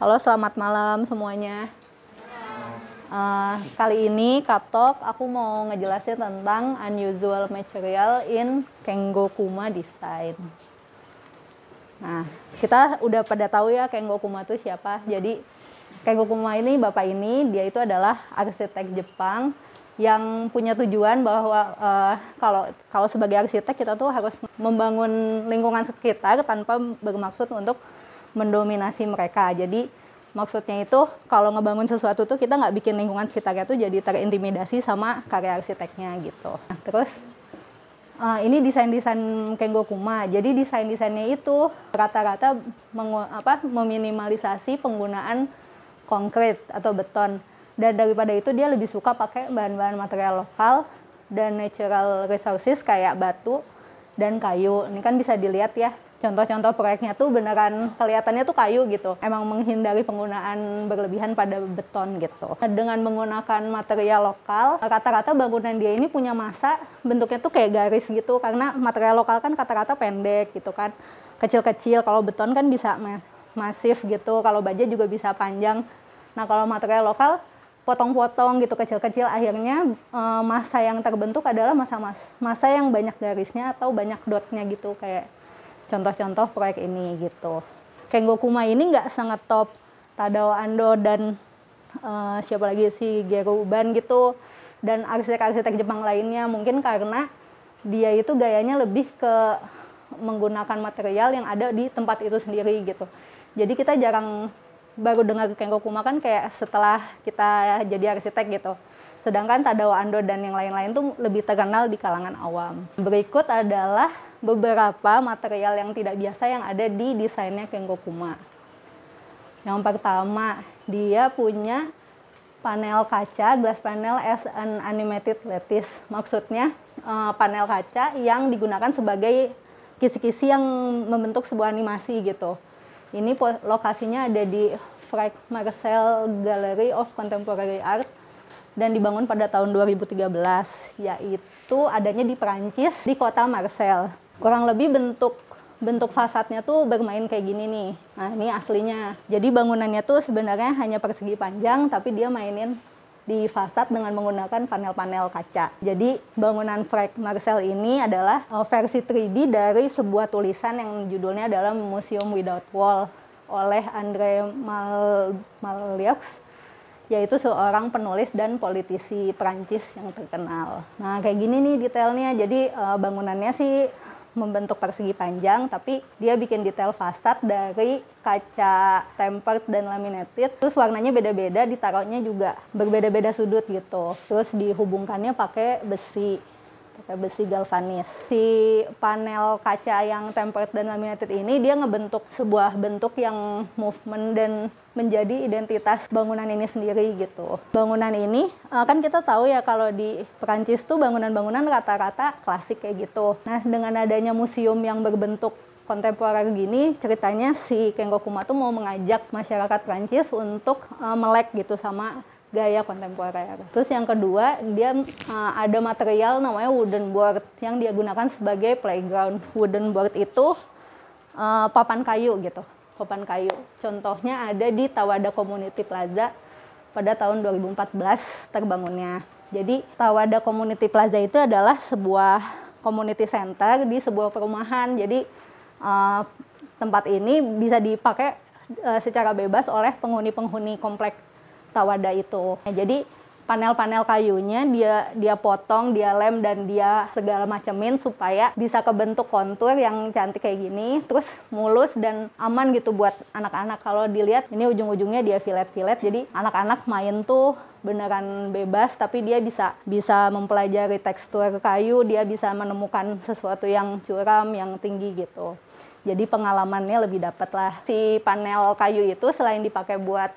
Halo, selamat malam semuanya. Kali ini Katok, aku mau ngejelasin tentang unusual material in Kengo-kuma design. Nah, kita udah pada tahu ya Kengo-kuma itu siapa. Jadi Kengo-kuma ini, bapak ini, dia itu adalah arsitek Jepang yang punya tujuan bahwa kalau sebagai arsitek kita tuh harus membangun lingkungan sekitar tanpa bermaksud untuk mendominasi mereka. Jadi maksudnya itu kalau ngebangun sesuatu tuh kita nggak bikin lingkungan sekitarnya tuh jadi terintimidasi sama karya arsiteknya gitu. Nah, terus ini desain-desain Kengo-kuma. Jadi desain-desainnya itu rata-rata meminimalisasi penggunaan konkrit atau beton. Dan daripada itu dia lebih suka pakai bahan-bahan material lokal dan natural resources kayak batu dan kayu. Ini kan bisa dilihat ya, contoh-contoh proyeknya tuh beneran kelihatannya tuh kayu gitu. Emang menghindari penggunaan berlebihan pada beton gitu. Dengan menggunakan material lokal, rata-rata bangunan dia ini punya massa bentuknya tuh kayak garis gitu. Karena material lokal kan rata-rata pendek gitu kan, kecil-kecil. Kalau beton kan bisa masif gitu, kalau baja juga bisa panjang. Nah kalau material lokal potong-potong gitu kecil-kecil, akhirnya massa yang terbentuk adalah massa yang banyak garisnya atau banyak dotnya gitu, kayak contoh-contoh proyek ini gitu. Kengo-kuma ini nggak sengetop Tadao Ando dan siapa lagi si Gero Uban gitu, dan arsitek-arsitek Jepang lainnya, mungkin karena dia itu gayanya lebih ke menggunakan material yang ada di tempat itu sendiri gitu. Jadi kita baru dengar Kengo-kuma kan kayak setelah kita jadi arsitek gitu. Sedangkan Tadao Ando dan yang lain-lain tuh lebih terkenal di kalangan awam. Berikut adalah beberapa material yang tidak biasa yang ada di desainnya Kengo-kuma. Yang pertama, dia punya panel kaca, glass panel as an animated lattice. Maksudnya panel kaca yang digunakan sebagai kisi-kisi yang membentuk sebuah animasi gitu. Ini lokasinya ada di Frank Marcel Gallery of Contemporary Art dan dibangun pada tahun 2013, yaitu adanya di Perancis di kota Marseille. Kurang lebih bentuk fasadnya tuh bermain kayak gini nih. Nah, ini aslinya. Jadi bangunannya tuh sebenarnya hanya persegi panjang, tapi dia mainin di fasad dengan menggunakan panel-panel kaca. Jadi bangunan Frank Marcel ini adalah versi 3D dari sebuah tulisan yang judulnya adalah Museum Without Wall oleh André Malraux, yaitu seorang penulis dan politisi Perancis yang terkenal. Nah, kayak gini nih detailnya. Jadi bangunannya sih membentuk persegi panjang, tapi dia bikin detail fasad dari kaca tempered dan laminated. Terus warnanya beda-beda, ditaruhnya juga berbeda-beda sudut gitu. Terus dihubungkannya pakai besi galvanis. Si panel kaca yang tempered dan laminated ini dia ngebentuk sebuah bentuk yang movement dan menjadi identitas bangunan ini sendiri gitu. Bangunan ini kan kita tahu ya kalau di Perancis tuh bangunan-bangunan rata-rata klasik kayak gitu. Nah, dengan adanya museum yang berbentuk kontemporer gini, ceritanya si Kengo-kuma tuh mau mengajak masyarakat Perancis untuk melek gitu sama gaya kontemporer. Terus yang kedua, dia ada material namanya wooden board yang dia gunakan sebagai playground. Wooden board itu papan kayu gitu. Papan kayu. Contohnya ada di Tawada Community Plaza pada tahun 2014 terbangunnya. Jadi Tawada Community Plaza itu adalah sebuah community center di sebuah perumahan. Jadi tempat ini bisa dipakai secara bebas oleh penghuni-penghuni komplek Tawada itu. Jadi panel-panel kayunya dia potong, dia lem, dan dia segala macemin supaya bisa kebentuk kontur yang cantik kayak gini, terus mulus dan aman gitu buat anak-anak. Kalau dilihat ini ujung-ujungnya dia filet-filet, jadi anak-anak main tuh beneran bebas, tapi dia bisa mempelajari tekstur kayu, dia bisa menemukan sesuatu yang curam, yang tinggi gitu. Jadi pengalamannya lebih dapet lah. Si panel kayu itu selain dipakai buat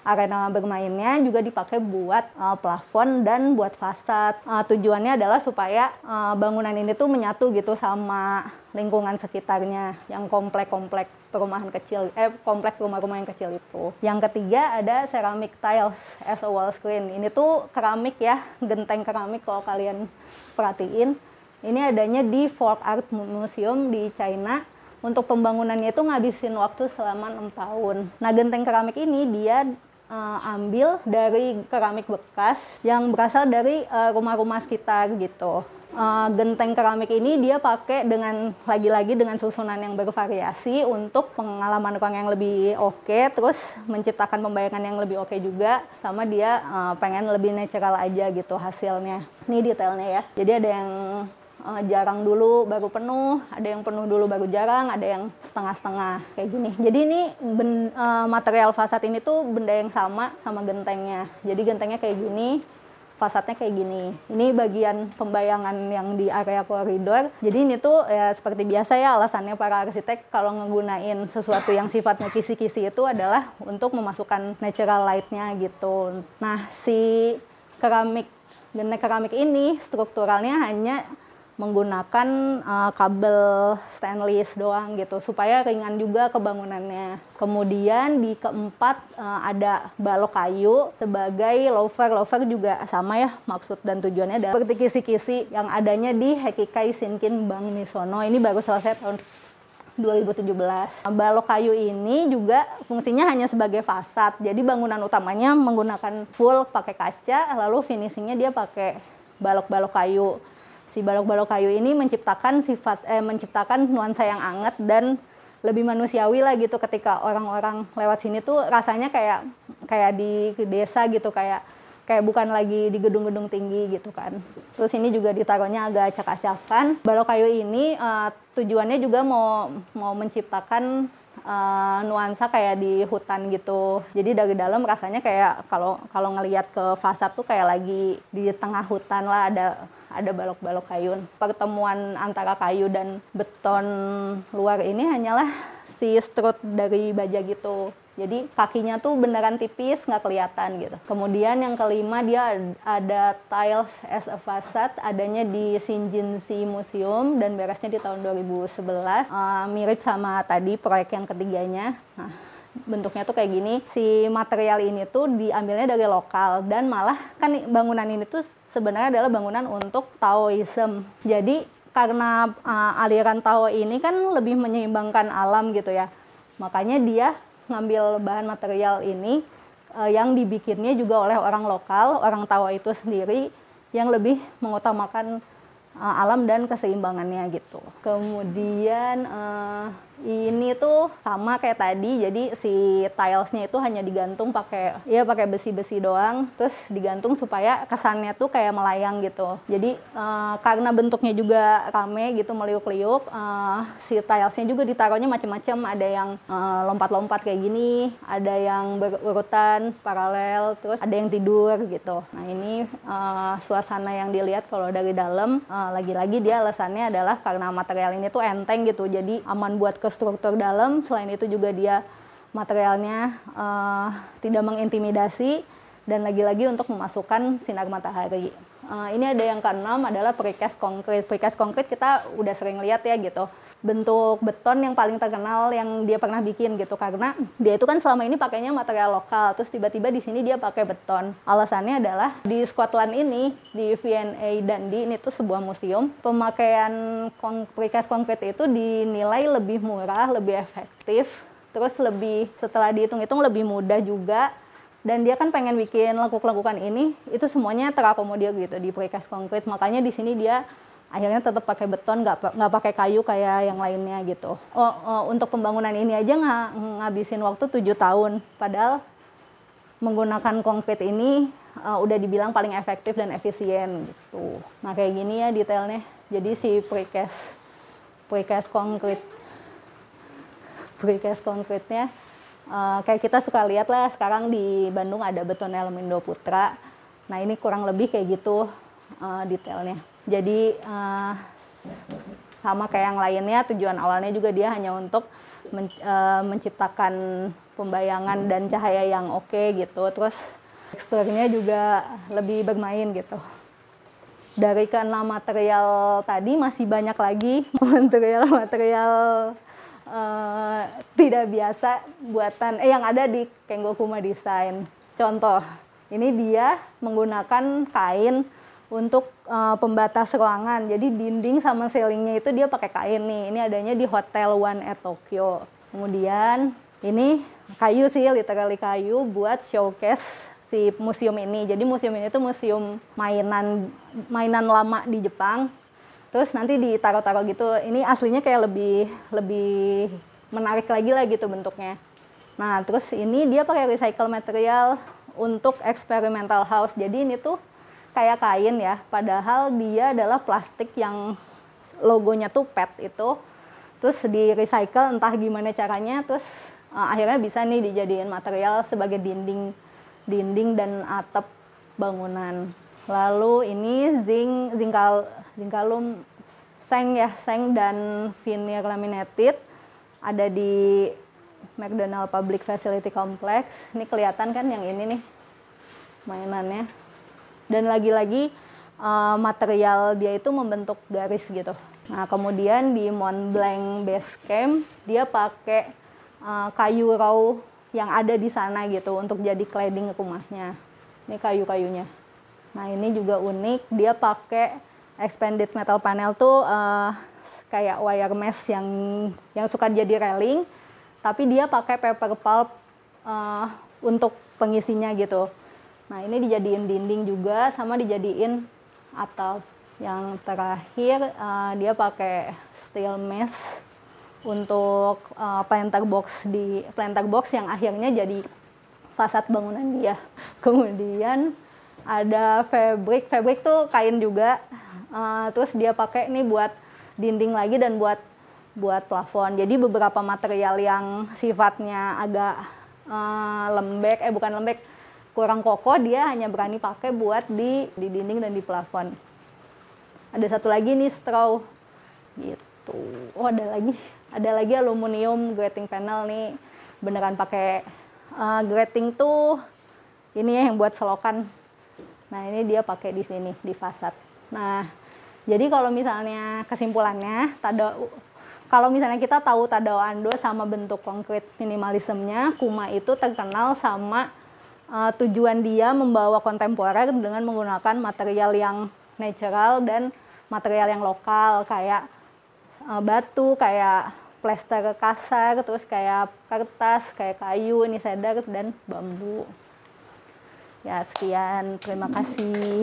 arena bermainnya, juga dipakai buat plafon dan buat fasad. Tujuannya adalah supaya bangunan ini tuh menyatu gitu sama lingkungan sekitarnya yang komplek-komplek perumahan kecil, komplek rumah-rumah yang kecil itu. Yang ketiga ada ceramic tiles as a wall screen. Ini tuh keramik ya, genteng keramik kalau kalian perhatiin. Ini adanya di Folk Art Museum di China Untuk pembangunannya itu ngabisin waktu selama 6 tahun. Nah, genteng keramik ini dia ambil dari keramik bekas yang berasal dari rumah-rumah sekitar gitu. Genteng keramik ini dia pakai dengan lagi-lagi dengan susunan yang bervariasi untuk pengalaman orang yang lebih oke, terus menciptakan pembayangan yang lebih oke juga, sama dia pengen lebih natural aja gitu hasilnya. Ini detailnya ya. Jadi ada yang jarang dulu baru penuh, ada yang penuh dulu baru jarang, ada yang setengah-setengah kayak gini. Jadi ini material fasad ini tuh benda yang sama gentengnya. Jadi gentengnya kayak gini, fasadnya kayak gini. Ini bagian pembayangan yang di area koridor. Jadi ini tuh ya seperti biasa ya, alasannya para arsitek kalau ngegunain sesuatu yang sifatnya kisi-kisi itu adalah untuk memasukkan natural light-nya gitu. Nah, si genteng keramik ini strukturalnya hanya menggunakan kabel stainless doang gitu supaya ringan juga kebangunannya. Kemudian di keempat ada balok kayu sebagai louver. Louver juga sama ya, maksud dan tujuannya adalah seperti kisi-kisi yang adanya di Hekikai Shinkin Bank Misono. Ini baru selesai tahun 2017. Balok kayu ini juga fungsinya hanya sebagai fasad. Jadi bangunan utamanya menggunakan full pakai kaca, lalu finishingnya dia pakai balok-balok kayu. Si balok-balok kayu ini menciptakan menciptakan nuansa yang hangat dan lebih manusiawi lah gitu, ketika orang-orang lewat sini tuh rasanya kayak di desa gitu, kayak bukan lagi di gedung-gedung tinggi gitu kan. Terus ini juga ditaruhnya agak acak-acakan. Balok kayu ini tujuannya juga mau menciptakan nuansa kayak di hutan gitu. Jadi dari dalam rasanya kayak kalau ngelihat ke fasad tuh kayak lagi di tengah hutan lah, ada balok-balok kayu. Pertemuan antara kayu dan beton luar ini hanyalah si strut dari baja gitu. Jadi kakinya tuh beneran tipis, nggak kelihatan gitu. Kemudian yang kelima dia ada tiles as a facade, adanya di Shinjinshi Museum dan beresnya di tahun 2011. Mirip sama tadi proyek yang ketiganya. Nah, bentuknya tuh kayak gini. Si material ini tuh diambilnya dari lokal dan malah kan bangunan ini tuh sebenarnya adalah bangunan untuk Taoism. Jadi karena aliran Tao ini kan lebih menyeimbangkan alam gitu ya. Makanya dia ngambil bahan material ini yang dibikinnya juga oleh orang lokal, orang Tao itu sendiri yang lebih mengutamakan alam dan keseimbangannya gitu. Kemudian ini tuh sama kayak tadi, jadi si tilesnya itu hanya digantung pakai besi-besi doang, terus digantung supaya kesannya tuh kayak melayang gitu. Jadi karena bentuknya juga rame gitu, meliuk-liuk, si tilesnya juga ditaruhnya macam-macam. Ada yang lompat-lompat kayak gini, ada yang berurutan paralel, terus ada yang tidur gitu. Nah ini suasana yang dilihat kalau dari dalam. Lagi-lagi dia alasannya adalah karena material ini tuh enteng gitu, jadi aman buat ke struktur dalam. Selain itu juga dia materialnya tidak mengintimidasi dan lagi-lagi untuk memasukkan sinar matahari. Ini ada yang keenam adalah precast concrete. Precast concrete kita udah sering lihat ya gitu. Bentuk beton yang paling terkenal yang dia pernah bikin gitu, karena dia itu kan selama ini pakainya material lokal, terus tiba-tiba di sini dia pakai beton. Alasannya adalah di Scotland ini, di V&A Dundee, ini tuh sebuah museum, pemakaian precast concrete itu dinilai lebih murah, lebih efektif, terus setelah dihitung-hitung lebih mudah juga. Dan dia kan pengen bikin lekuk-lekukan ini, itu semuanya terakomodir gitu di precast concrete. Makanya di sini dia akhirnya tetap pakai beton, nggak pakai kayu kayak yang lainnya gitu. Untuk pembangunan ini aja ngabisin waktu 7 tahun. Padahal menggunakan konkrit ini udah dibilang paling efektif dan efisien gitu. Nah kayak gini ya detailnya. Jadi si precast concrete-nya kayak kita suka lihat lah sekarang di Bandung ada Beton Elmindo Putra. Nah ini kurang lebih kayak gitu detailnya. Jadi sama kayak yang lainnya, tujuan awalnya juga dia hanya untuk menciptakan pembayangan dan cahaya yang oke gitu. Terus teksturnya juga lebih bermain gitu. Dari keenam material tadi masih banyak lagi material-material tidak biasa buatan yang ada di Kengo Kuma Design. Contoh, ini dia menggunakan kain untuk pembatas ruangan. Jadi dinding sama ceilingnya itu dia pakai kain nih. Ini adanya di Hotel One at Tokyo. Kemudian ini kayu sih, literally kayu buat showcase si museum ini. Jadi museum ini tuh museum mainan lama di Jepang. Terus nanti ditaruh-taruh gitu. Ini aslinya kayak lebih menarik lagi lah gitu bentuknya. Nah, terus ini dia pakai recycle material untuk experimental house. Jadi ini tuh kayak kain ya, padahal dia adalah plastik yang logonya tuh PET itu. Terus di recycle entah gimana caranya, terus akhirnya bisa nih dijadiin material sebagai dinding dan atap bangunan. Lalu ini zinkalum seng dan veneer laminated ada di McDonald Public Facility Complex. Ini kelihatan kan yang ini nih mainannya. Dan lagi-lagi material dia itu membentuk garis gitu. Nah, kemudian di Mont Blanc Base Camp dia pakai kayu raw yang ada di sana gitu untuk jadi cladding rumahnya. Ini kayu-kayunya. Nah, ini juga unik, dia pakai expanded metal panel tuh kayak wire mesh yang suka jadi railing, tapi dia pakai paper pulp untuk pengisinya gitu. Nah, ini dijadiin dinding juga sama dijadiin atap. Yang terakhir dia pakai steel mesh untuk planter box yang akhirnya jadi fasad bangunan dia. Kemudian ada fabric tuh kain juga. Terus dia pakai nih buat dinding lagi dan buat plafon. Jadi beberapa material yang sifatnya agak kurang kokoh dia hanya berani pakai buat di dinding dan di plafon. Ada satu lagi nih straw gitu. Oh, ada lagi aluminium grating panel nih, beneran pakai grating tuh ini ya yang buat selokan. Nah, ini dia pakai di sini di fasad. Nah, jadi kalau misalnya kesimpulannya, kalau misalnya kita tahu Tadao Ando sama bentuk konkret minimalismenya, Kuma itu terkenal sama tujuan dia membawa kontemporer dengan menggunakan material yang natural dan material yang lokal kayak batu, kayak plester kasar, terus kayak kertas, kayak kayu, ini cedar dan bambu. Ya, sekian. Terima kasih.